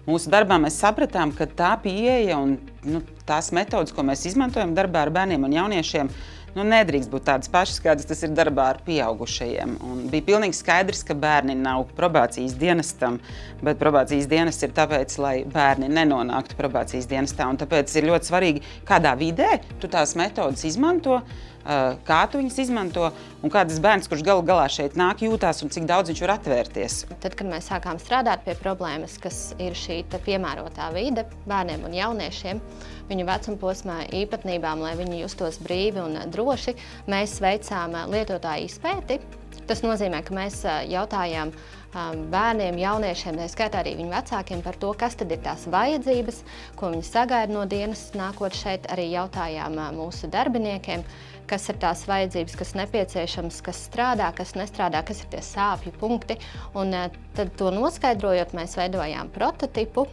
mūsu darbā mēs sapratām, ka tā pieeja un tās metodas, ko mēs izmantojam darbā ar bērniem un jauniešiem, nedrīkst būt tādas pašas, kādas tas ir darbā ar pieaugušajiem. Un bija pilnīgi skaidrs, ka bērni nav probācijas dienestam, bet probācijas dienests ir tāpēc, lai bērni nenonāktu probācijas dienestā. Un tāpēc ir ļoti svarīgi, kādā vidē tu tās metodas izmanto, kā tu viņas izmanto un kā tas bērns, kurš galu galā šeit nāk, jūtās un cik daudz viņš var atvērties. Tad, kad mēs sākām strādāt pie problēmas, kas ir šī piemērotā vide bērniem un jauniešiem, viņu vecumposmā īpatnībām, lai viņi justos brīvi un droši, mēs veicām lietotāju izpēti. Tas nozīmē, ka mēs jautājām bērniem, jauniešiem, tā skaitā arī viņu vecākiem par to, kas tad ir tās vajadzības, ko viņi sagaida no dienas nākot šeit. Arī jautājām mūsu darbiniekiem, kas ir tās vajadzības, kas nepieciešams, kas strādā, kas nestrādā, kas ir tie sāpju punkti. Un tad to noskaidrojot, mēs veidojām prototipu,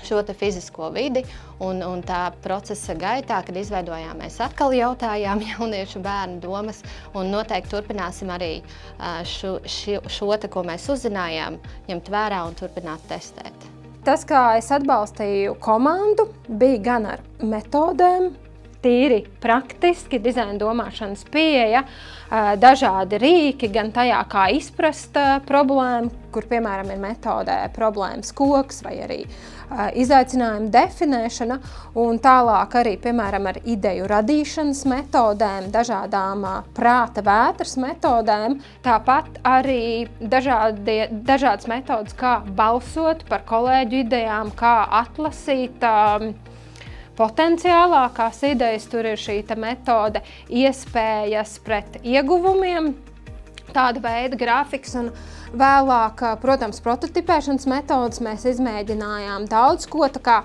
šo fizisko vidi, un tā procesa gaitā, kad izveidojām, mēs atkal jautājām jauniešu bērnu domas, un noteikti turpināsim arī šo, ko mēs uzzinājām, ņemt vērā un turpināt testēt. Tas, kā es atbalstīju komandu, bija gan ar metodēm, tīri praktiski, dizaina domāšanas pieeja, dažādi rīki, gan tajā, kā izprast problēmu, kur, piemēram, ir metodē problēmas koks vai arī izaicinājuma definēšana, un tālāk arī, piemēram, ar ideju radīšanas metodēm, dažādām prāta vētras metodēm, tāpat arī dažādas metodas, kā balsot par kolēģu idejām, kā atlasīt potenciālākās idejas. Tur ir šī metode iespējas pret ieguvumiem, tāda veida grafiks, un vēlāk, protams, prototipēšanas metodas mēs izmēģinājām daudz ko, tā kā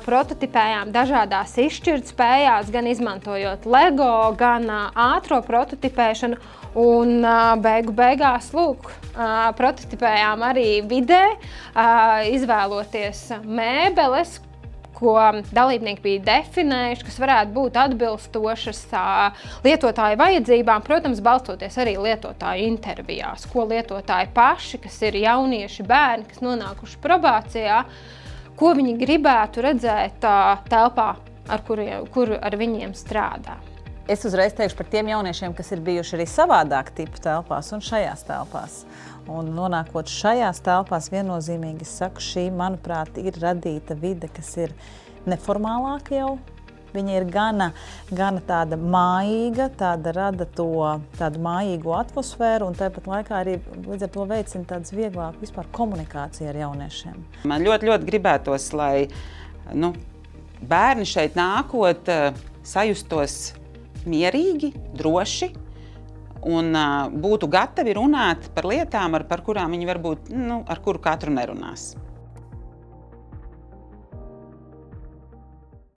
prototipējām dažādās izšķirtspējās, gan izmantojot LEGO, gan ātro prototipēšanu, un beigās, lūk, prototipējām arī vidē, izvēloties mēbeles, ko dalībnieki bija definējuši, kas varētu būt atbilstošas lietotāju vajadzībām, protams, balstoties arī lietotāju intervijās, ko lietotāji paši, kas ir jaunieši bērni, kas nonākuši probācijā, ko viņi gribētu redzēt telpā, kur ar viņiem strādā. Es uzreiz teikšu par tiem jauniešiem, kas ir bijuši arī savādāk tipu telpās un šajās telpās. Un nonākot šajās telpās, viennozīmīgi es saku, šī, manuprāt, ir radīta vide, kas ir neformālāka jau. Viņa ir gana tāda mājīga, rada tādu mājīgo atmosfēru, un tāpat laikā arī līdz ar to veicina tādas vieglāku vispār komunikāciju ar jauniešiem. Man ļoti gribētos, lai bērni šeit nākot sajustos mierīgi, droši, un būtu gatavi runāt par lietām, par kurām viņi varbūt, ar kuru katru nerunās.